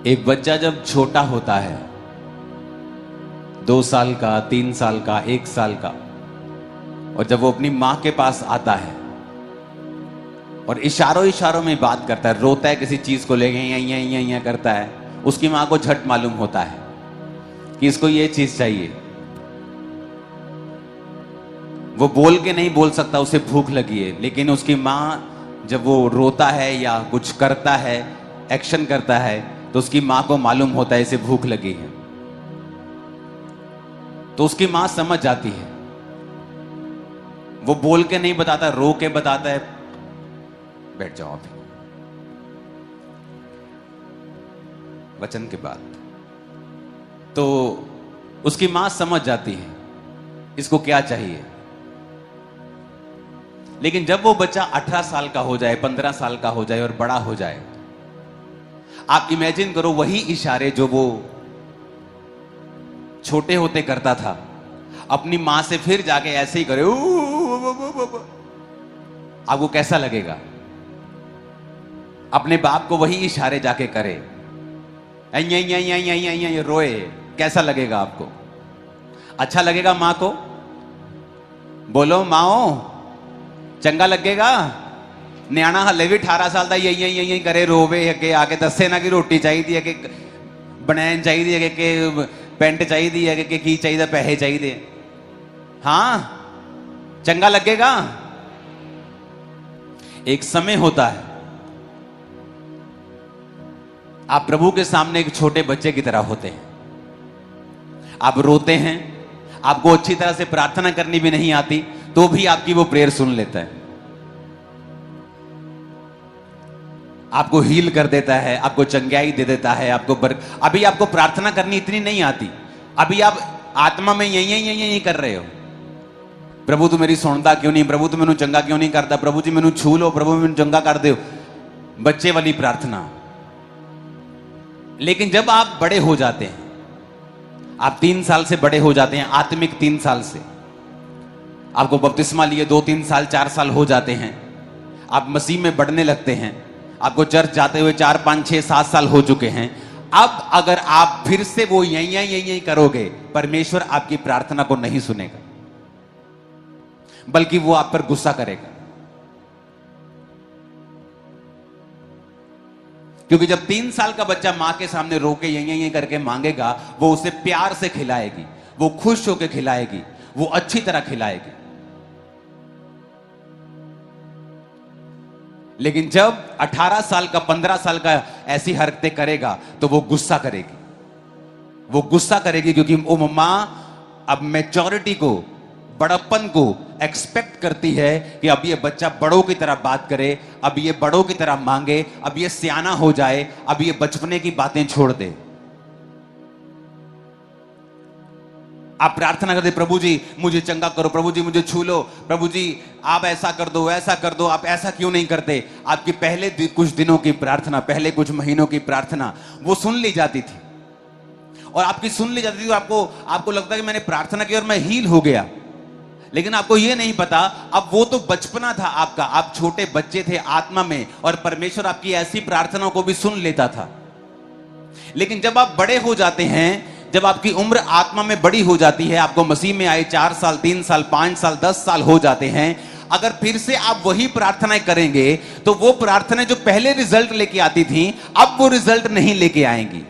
एक बच्चा जब छोटा होता है, 2 साल का, 3 साल का, 1 साल का, और जब वो अपनी माँ के पास आता है और इशारों इशारों में बात करता है, रोता है किसी चीज को लेके, यहाँ करता है, उसकी माँ को झट मालूम होता है कि इसको ये चीज चाहिए। वो बोल के नहीं बोल सकता उसे भूख लगी है, लेकिन उसकी माँ जब वो रोता है या कुछ करता है, एक्शन करता है, तो उसकी माँ को मालूम होता है इसे भूख लगी है। तो उसकी माँ समझ जाती है। वो बोल के नहीं बताता, रो के बताता है, बैठ जाओ अभी, वचन के बाद। तो उसकी माँ समझ जाती है इसको क्या चाहिए। लेकिन जब वो बच्चा 18 साल का हो जाए, 15 साल का हो जाए और बड़ा हो जाए, आप इमेजिन करो वही इशारे जो वो छोटे होते करता था, अपनी मां से फिर जाके ऐसे ही करे, आपको कैसा लगेगा? अपने बाप को वही इशारे जाके करे, रोए, कैसा लगेगा आपको? अच्छा लगेगा मां को? बोलो माओ, चंगा लगेगा? न्याणा हले भी 18 साल का यही करे, रोवे अगे आके, दसे ना कि रोटी चाहिए है कि बनैन चाहिए है कि पेंट चाहिए है कि की चाहिए, पैसे चाहिए। हाँ, चंगा लगेगा? एक समय होता है आप प्रभु के सामने एक छोटे बच्चे की तरह होते हैं। आप रोते हैं, आपको अच्छी तरह से प्रार्थना करनी भी नहीं आती, तो भी आपकी वो प्रेयर सुन लेता है, आपको हील कर देता है, आपको चंगाई दे देता है, अभी आपको प्रार्थना करनी इतनी नहीं आती, अभी आप आत्मा में यही कर रहे हो, प्रभु तू मेरी सुनता क्यों नहीं, प्रभु तू मैनू चंगा क्यों नहीं करता, प्रभु जी मैनू छू लो, प्रभु मैनू चंगा कर दो, बच्चे वाली प्रार्थना। लेकिन जब आप बड़े हो जाते हैं, आप 3 साल से बड़े हो जाते हैं, आत्मिक 3 साल से, आपको बपतिस्मा लिए 2, 3 साल, 4 साल हो जाते हैं, आप मसीह में बढ़ने लगते हैं, आपको चर्च जाते हुए 4, 5, 6, 7 साल हो चुके हैं। अब अगर आप फिर से वो यही करोगे, परमेश्वर आपकी प्रार्थना को नहीं सुनेगा, बल्कि वो आप पर गुस्सा करेगा। क्योंकि जब 3 साल का बच्चा मां के सामने रो के यही करके मांगेगा, वो उसे प्यार से खिलाएगी, वो खुश होकर खिलाएगी, वो अच्छी तरह खिलाएगी। लेकिन जब 18 साल का, 15 साल का ऐसी हरकतें करेगा, तो वो गुस्सा करेगी, वो गुस्सा करेगी, क्योंकि वो मां अब मैच्योरिटी को, बड़प्पन को एक्सपेक्ट करती है कि अब ये बच्चा बड़ों की तरह बात करे, अब ये बड़ों की तरह मांगे, अब ये सियाना हो जाए, अब ये बचपने की बातें छोड़ दे। आप प्रार्थना करते, प्रभु जी मुझे चंगा करो, प्रभु जी मुझे छू लो, प्रभु जी आप ऐसा कर दो, ऐसा कर दो, आप ऐसा क्यों नहीं करते? आपकी पहले कुछ दिनों की प्रार्थना, पहले कुछ महीनों की प्रार्थना वो सुन ली जाती थी, और आपकी सुन ली जाती थी, तो आपको लगता है कि मैंने प्रार्थना की और मैं हील हो गया। लेकिन आपको यह नहीं पता, अब वो तो बचपना था आपका, आप छोटे बच्चे थे आत्मा में, और परमेश्वर आपकी ऐसी प्रार्थनाओं को भी सुन लेता था। लेकिन जब आप बड़े हो जाते हैं, जब आपकी उम्र आत्मा में बड़ी हो जाती है, आपको मसीह में आए 4 साल, 3 साल, 5 साल, 10 साल हो जाते हैं, अगर फिर से आप वही प्रार्थनाएं करेंगे, तो वो प्रार्थनाएं जो पहले रिजल्ट लेके आती थी, अब वो रिजल्ट नहीं लेके आएंगी।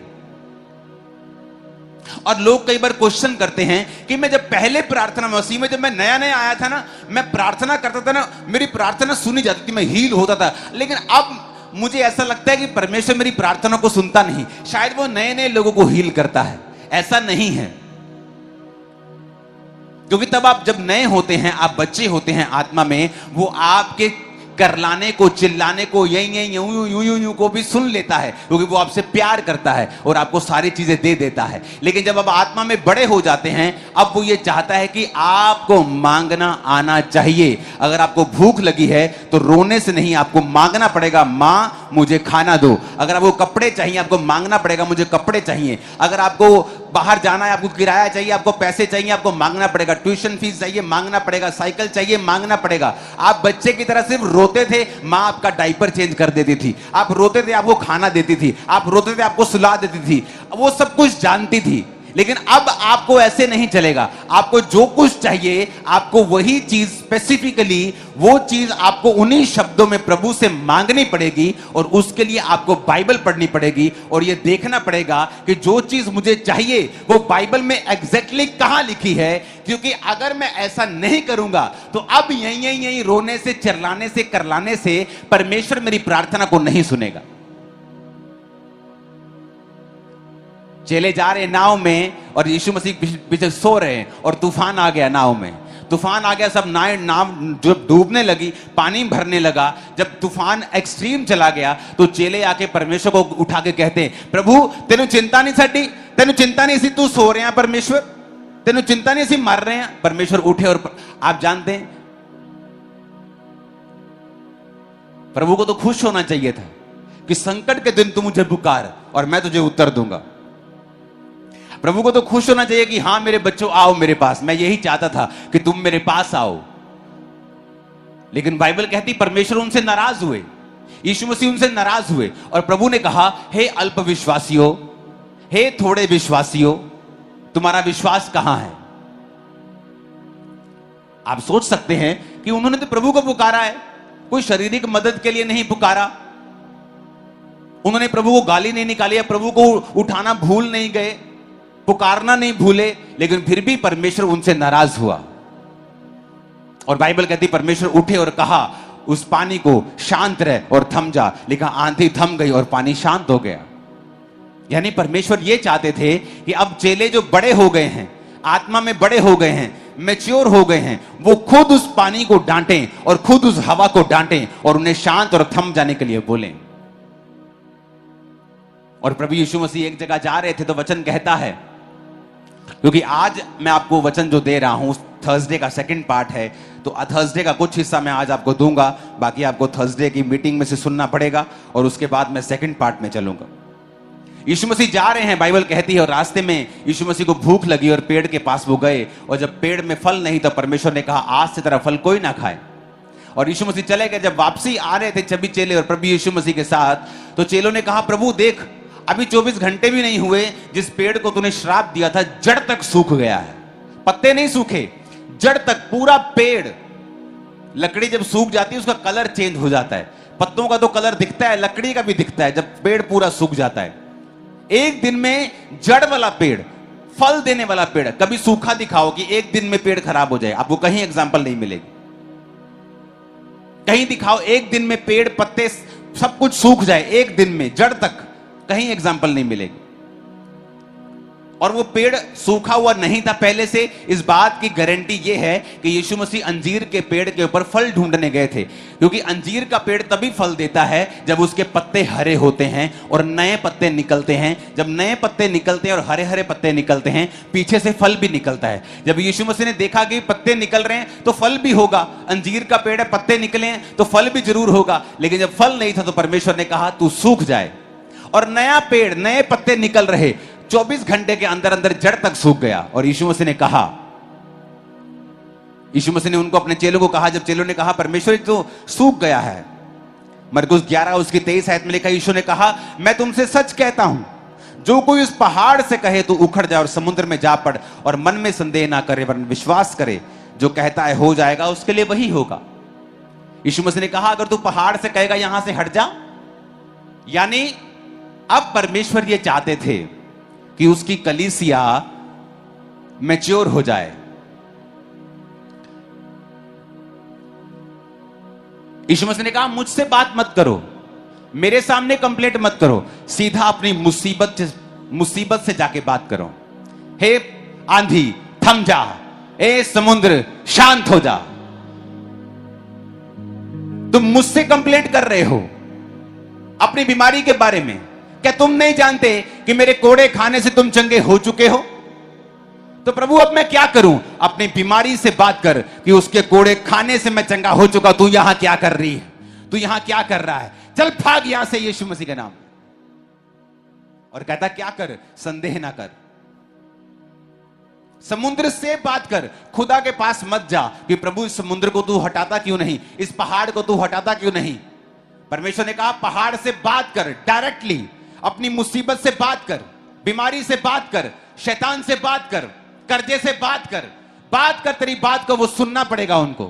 और लोग कई बार क्वेश्चन करते हैं कि मैं जब पहले प्रार्थना, मसीह में जब मैं नया नया आया था ना, मैं प्रार्थना करता था ना, मेरी प्रार्थना सुनी जाती थी, मैं हील होता था। लेकिन अब मुझे ऐसा लगता है कि परमेश्वर मेरी प्रार्थना को सुनता नहीं, शायद वो नए नए लोगों को हील करता है। ऐसा नहीं है, क्योंकि तब आप जब नए होते हैं, आप बच्चे होते हैं आत्मा में, वो आपके करलाने को, चिल्लाने को, यूं को भी सुन लेता है, क्योंकि वो आपसे प्यार करता है और आपको सारी चीजें दे देता है। लेकिन जब आप आत्मा में बड़े हो जाते हैं, अब वो ये चाहता है कि आपको मांगना आना चाहिए। अगर आपको भूख लगी है तो रोने से नहीं, आपको मांगना पड़ेगा, मां मुझे खाना दो। अगर आपको कपड़े चाहिए, आपको मांगना पड़ेगा, मुझे कपड़े चाहिए। अगर आपको बाहर जाना है, आपको किराया चाहिए, आपको पैसे चाहिए, आपको मांगना पड़ेगा, ट्यूशन फीस चाहिए मांगना पड़ेगा, साइकिल चाहिए मांगना पड़ेगा। आप बच्चे की तरह सिर्फ रोते थे, माँ आपका डायपर चेंज कर देती थी, आप रोते थे, आपको खाना देती थी, आप रोते थे, आपको सुला देती थी, वो सब कुछ जानती थी। लेकिन अब आपको ऐसे नहीं चलेगा। आपको जो कुछ चाहिए, आपको वही चीज स्पेसिफिकली, वो चीज आपको उन्हीं शब्दों में प्रभु से मांगनी पड़ेगी, और उसके लिए आपको बाइबल पढ़नी पड़ेगी और ये देखना पड़ेगा कि जो चीज मुझे चाहिए वो बाइबल में एग्जैक्टली कहां लिखी है। क्योंकि अगर मैं ऐसा नहीं करूंगा तो अब यहीं रोने से, चिल्लाने से, करलाने से परमेश्वर मेरी प्रार्थना को नहीं सुनेगा। चले जा रहे नाव में और यीशु मसीह पीछे सो रहे हैं और तूफान आ गया नाव में। तूफान आ गया, सब नाव जब डूबने लगी, पानी भरने लगा, जब तूफान एक्सट्रीम चला गया तो चेले आके परमेश्वर को उठा के कहते हैं, प्रभु तेनू चिंता नहीं साडी, तेनू चिंता नहीं सी, तू सो रहे हैं परमेश्वर, तेनू चिंता नहीं सी, मर रहे हैं। परमेश्वर उठे और आप जानते हैं प्रभु को तो खुश होना चाहिए था कि संकट के दिन तू मुझे पुकार और मैं तुझे उत्तर दूंगा। प्रभु को तो खुश होना चाहिए कि हां मेरे बच्चों आओ मेरे पास, मैं यही चाहता था कि तुम मेरे पास आओ। लेकिन बाइबल कहती परमेश्वर उनसे नाराज हुए, यीशु मसीह उनसे नाराज हुए और प्रभु ने कहा, हे अल्प विश्वासियों, हे थोड़े विश्वासियों, तुम्हारा विश्वास कहां है। आप सोच सकते हैं कि उन्होंने तो प्रभु को पुकारा है, कोई शारीरिक मदद के लिए नहीं पुकारा, उन्होंने प्रभु को गाली नहीं निकाली, प्रभु को उठाना भूल नहीं गए, पुकारना नहीं भूले, लेकिन फिर भी परमेश्वर उनसे नाराज हुआ। और बाइबल कहती परमेश्वर उठे और कहा उस पानी को शांत रह और थम जा। लिखा आंधी थम गई और पानी शांत हो गया। यानी परमेश्वर ये चाहते थे कि अब चेले जो बड़े हो गए हैं, आत्मा में बड़े हो गए हैं, मैच्योर हो गए हैं, वो खुद उस पानी को डांटें और खुद उस हवा को डांटें और उन्हें शांत और थम जाने के लिए बोलें। और प्रभु यीशु मसीह एक जगह जा रहे थे तो वचन कहता है, क्योंकि आज मैं आपको वचन जो दे रहा हूं थर्सडे का सेकंड पार्ट है, तो थर्सडे का कुछ हिस्सा मैं आज आपको दूंगा, बाकी आपको थर्सडे की मीटिंग में से सुनना पड़ेगा और उसके बाद मैं सेकंड पार्ट में चलूंगा। यीशु मसीह जा रहे हैं, बाइबल कहती है, और रास्ते में यीशु मसीह को भूख लगी और पेड़ के पास वो गए, और जब पेड़ में फल नहीं तो परमेश्वर ने कहा आज से तेरा फल कोई ना खाए। और यीशु मसीह चले गए। जब वापसी आ रहे थे सभी चेले और प्रभु यीशु मसीह के साथ, तो चेलों ने कहा, प्रभु देख अभी 24 घंटे भी नहीं हुए, जिस पेड़ को तूने श्राप दिया था जड़ तक सूख गया है। पत्ते नहीं सूखे, जड़ तक पूरा पेड़। लकड़ी जब सूख जाती है उसका कलर चेंज हो जाता है, पत्तों का तो कलर दिखता है, लकड़ी का भी दिखता है जब पेड़ पूरा सूख जाता है। एक दिन में जड़ वाला पेड़, फल देने वाला पेड़, कभी सूखा दिखाओ कि एक दिन में पेड़ खराब हो जाए, आपको कहीं एग्जांपल नहीं मिलेगी। कहीं दिखाओ एक दिन में पेड़, पत्ते सब कुछ सूख जाए एक दिन में जड़ तक, कहीं एग्जांपल नहीं मिलेगी। और वो पेड़ सूखा हुआ नहीं था पहले से। इस बात की गारंटी ये है कि यीशु मसीह अंजीर के पेड़ के ऊपर फल ढूंढने गए थे, क्योंकि अंजीर का पेड़ तभी फल देता है जब उसके पत्ते हरे होते हैं और नए पत्ते निकलते हैं। जब नए पत्ते निकलते हैं और हरे हरे पत्ते निकलते हैं, पीछे से फल भी निकलता है। जब यीशु मसीह ने देखा कि पत्ते निकल रहे हैं तो फल भी होगा, अंजीर का पेड़ है, पत्ते निकले हैं तो फल भी जरूर होगा। लेकिन जब फल नहीं था तो परमेश्वर ने कहा तू सूख जाए, और नया पेड़, नए पत्ते निकल रहे, 24 घंटे के अंदर अंदर जड़ तक सूख गया। और यीशु मसीह ने कहा, यीशु मसीह ने उनको, अपने चेलों को कहा, जब चेलों ने कहा परमेश्वर तो सूख गया है, मरकुस 11 उसकी 23 आयत में लिखा, यीशु ने कहा मैं तुमसे सच कहता हूं, जो कोई उस पहाड़ से कहे तो उखड़ जाए और समुद्र में जा पड़, और मन में संदेह ना करे वरन विश्वास करे, जो कहता है हो जाएगा, उसके लिए वही होगा। यीशु मसीह ने कहा अगर तू पहाड़ से कहेगा यहां से हट जा, यानी अब परमेश्वर ये चाहते थे कि उसकी कलीसिया मैच्योर हो जाए। यीशु मसीह ने कहा मुझसे बात मत करो, मेरे सामने कंप्लेंट मत करो, सीधा अपनी मुसीबत से जाके बात करो। हे आंधी थम जा, ए समुद्र शांत हो जा। तुम मुझसे कंप्लेंट कर रहे हो अपनी बीमारी के बारे में, क्या तुम नहीं जानते कि मेरे कोड़े खाने से तुम चंगे हो चुके हो? तो प्रभु अब मैं क्या करूं? अपनी बीमारी से बात कर कि उसके कोड़े खाने से मैं चंगा हो चुका, तू यहां क्या कर रही है, तू यहां क्या कर रहा है, चल भाग यहां से यीशु मसीह के नाम। और कहता क्या कर, संदेह ना कर। समुद्र से बात कर, खुदा के पास मत जा कि प्रभु इस समुद्र को तू हटाता क्यों नहीं, इस पहाड़ को तू हटाता क्यों नहीं। परमेश्वर ने कहा पहाड़ से बात कर, डायरेक्टली अपनी मुसीबत से बात कर, बीमारी से बात कर, शैतान से बात कर, कर्जे से बात कर, तेरी बात को वो सुनना पड़ेगा उनको।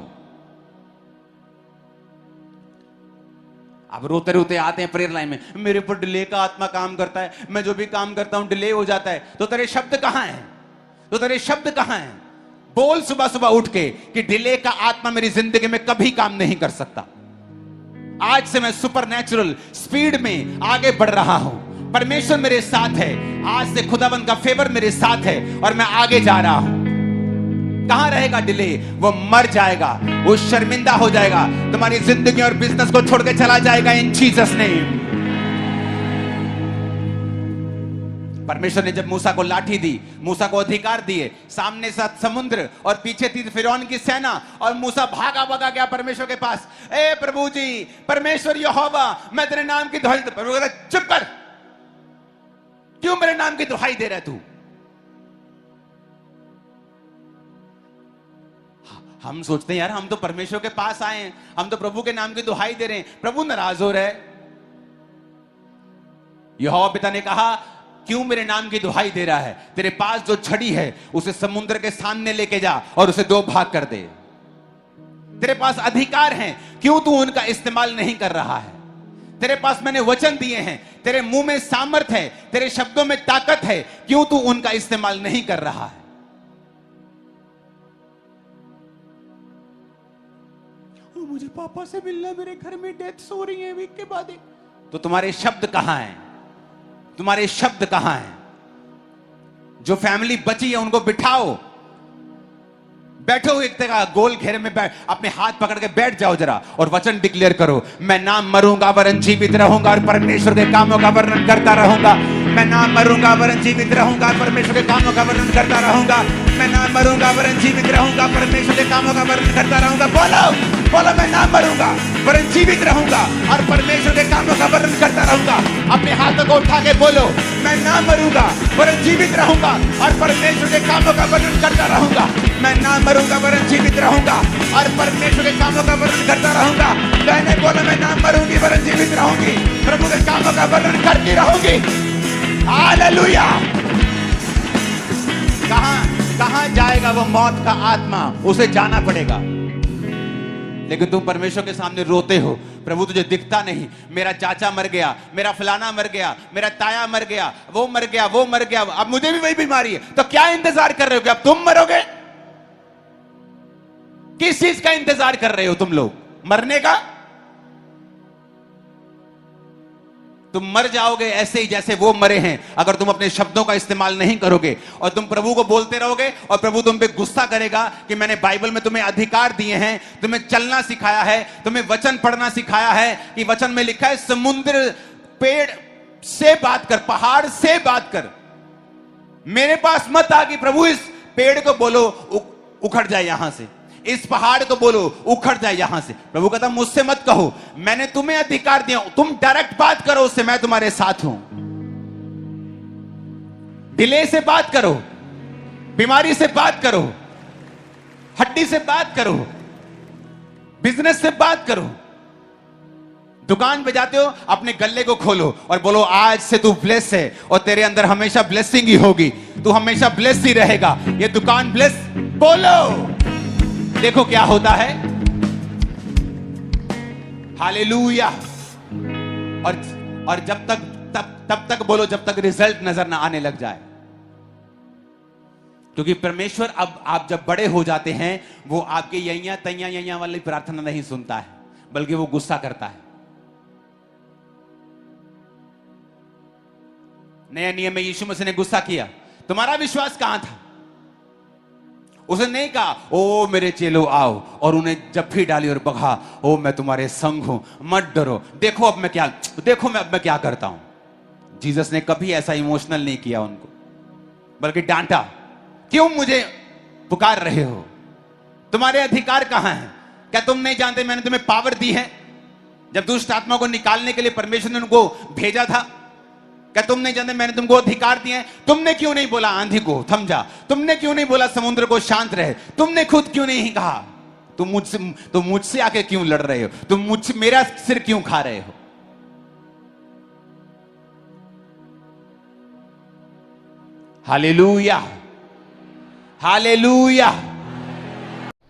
अब रोते रोते आते हैं प्रेयर लाइन में, मेरे पर डिले का आत्मा काम करता है, मैं जो भी काम करता हूं डिले हो जाता है। तो तेरे शब्द कहां हैं? तो तेरे शब्द कहां हैं? बोल सुबह सुबह उठ के कि डिले का आत्मा मेरी जिंदगी में कभी काम नहीं कर सकता। आज से मैं सुपरनैचुरल स्पीड में आगे बढ़ रहा हूं, परमेश्वर मेरे साथ है, आज से खुदाबंद का फेवर मेरे साथ है और मैं आगे जा रहा हूं। कहां रहेगा डिले? वो मर जाएगा, वो शर्मिंदा हो जाएगा, तुम्हारी जिंदगी और बिजनेस को छोड़ के चला जाएगा इन जीसस नेम। परमेश्वर ने जब मूसा को लाठी दी, मूसा को अधिकार दिए, सामने साथ समुद्र और पीछे थी फिरौन की सेना, और मूसा भागा भागा गया परमेश्वर के पास। ए प्रभु जी, परमेश्वर यहोवा, मैं तेरे नाम की दुहाई, परमेश्वर चुप कर, क्यों मेरे नाम की दुहाई दे रहा है तू? हम सोचते हैं यार हम तो परमेश्वर के पास आए हैं, हम तो प्रभु के नाम की दुहाई दे रहे हैं, प्रभु नाराज हो रहा है। यहोवा पिता ने कहा क्यों मेरे नाम की दुहाई दे रहा है? तेरे पास जो छड़ी है उसे समुद्र के सामने लेके जा और उसे दो भाग कर दे। तेरे पास अधिकार है, क्यों तू उनका इस्तेमाल नहीं कर रहा है? तेरे पास मैंने वचन दिए हैं, तेरे मुंह में सामर्थ है, तेरे शब्दों में ताकत है, क्यों तू उनका इस्तेमाल नहीं कर रहा है? मुझे पापा से मिलना, मेरे घर में डेथ्स हो रही है वीक के बाद। तो तुम्हारे शब्द कहां हैं? तुम्हारे शब्द कहां हैं? जो फैमिली बची है उनको बिठाओ, बैठो एक जगह गोल घेरे में बैठ, अपने हाथ पकड़ के बैठ जाओ जरा और वचन डिक्लेयर करो, मैं ना मरूंगा वरन जीवित रहूंगा और परमेश्वर के कामों का वर्णन करता रहूंगा। मैं ना मरूंगा वरन जीवित रहूंगा और परमेश्वर के कामों का वर्णन करता रहूंगा। मैं ना मरूंगा वरन जीवित रहूंगा, परमेश्वर के कामों का वर्णन करता रहूंगा। बोलो बोलो, मैं ना मरूंगा वरन जीवित रहूंगा और परमेश्वर के कामों का वर्णन करता रहूंगा। अपने हाथों को उठा के बोलो, मैं ना मरूंगा वरन जीवित रहूंगा और परमेश्वर के कामों का वर्णन करता रहूंगा। मैं ना मरूंगा वरन जीवित रहूंगा और परमेश्वर के कामों का वर्णन करता रहूंगा। मैंने बोला मैं ना मरूंगी वरन जीवित रहूंगी, प्रभु के कामों का वर्णन करती रहूंगी। हालेलुया। कहां जाएगा वो मौत का आत्मा? उसे जाना पड़ेगा। लेकिन तुम परमेश्वर के सामने रोते हो, प्रभु तुझे दिखता नहीं, मेरा चाचा मर गया, मेरा फलाना मर गया, मेरा ताया मर गया, वो मर गया, वो मर गया, अब मुझे भी वही बीमारी है। तो क्या इंतजार कर रहे हो कि अब तुम मरोगे? किस चीज का इंतजार कर रहे हो तुम लोग? मरने का? तुम मर जाओगे ऐसे ही जैसे वो मरे हैं अगर तुम अपने शब्दों का इस्तेमाल नहीं करोगे और तुम प्रभु को बोलते रहोगे और प्रभु तुम पे गुस्सा करेगा कि मैंने बाइबल में तुम्हें अधिकार दिए हैं, तुम्हें चलना सिखाया है, तुम्हें वचन पढ़ना सिखाया है कि वचन में लिखा है समुद्र पेड़ से बात कर, पहाड़ से बात कर। मेरे पास मत आ कि प्रभु इस पेड़ को बोलो उखड़ जाए यहां से, इस पहाड़ को बोलो उखड़ जाए यहां से। प्रभु कहता मुझसे मत कहो, मैंने तुम्हें अधिकार दिया, तुम डायरेक्ट बात करो उससे, मैं तुम्हारे साथ हूं। डिले से बात करो, बीमारी से बात करो, हड्डी से बात करो, बिजनेस से बात करो। दुकान पे जाते हो, अपने गल्ले को खोलो और बोलो आज से तू ब्लेस है और तेरे अंदर हमेशा ब्लेसिंग ही होगी, तू हमेशा ब्लेस ही रहेगा, ये दुकान ब्लेस। बोलो, देखो क्या होता है। हालेलुया। और जब तक तब तक बोलो जब तक रिजल्ट नजर ना आने लग जाए, क्योंकि परमेश्वर अब आप जब बड़े हो जाते हैं वो आपके यैया तैया यैया वाली प्रार्थना नहीं सुनता है, बल्कि वो गुस्सा करता है। नया नियम में यीशु मसीह ने गुस्सा किया, तुम्हारा विश्वास कहां था? उसने नहीं कहा ओ मेरे चेलो आओ और उन्हें जफ्फी डाली और बगा, ओ मैं तुम्हारे संग हूं, मत डरो, देखो अब मैं क्या करता हूं। जीसस ने कभी ऐसा इमोशनल नहीं किया उनको, बल्कि डांटा, क्यों मुझे पुकार रहे हो? तुम्हारे अधिकार कहां हैं? क्या तुम नहीं जानते मैंने तुम्हें पावर दी है? जब दुष्ट आत्मा को निकालने के लिए परमेश्वर ने उनको भेजा था, क्या तुम नहीं जानते मैंने तुमको अधिकार दिए हैं? तुमने क्यों नहीं बोला आंधी को थम जा? तुमने क्यों नहीं बोला समुद्र को शांत रहे? तुमने खुद क्यों नहीं कहा? तुम मुझसे आके क्यों लड़ रहे हो? तुम मुझसे मेरा सिर क्यों खा रहे हो? Hallelujah, hallelujah.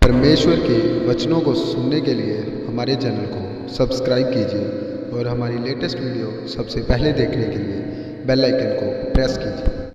परमेश्वर के वचनों को सुनने के लिए हमारे चैनल को सब्सक्राइब कीजिए और हमारी लेटेस्ट वीडियो सबसे पहले देखने के लिए बेल आइकन को प्रेस कीजिए।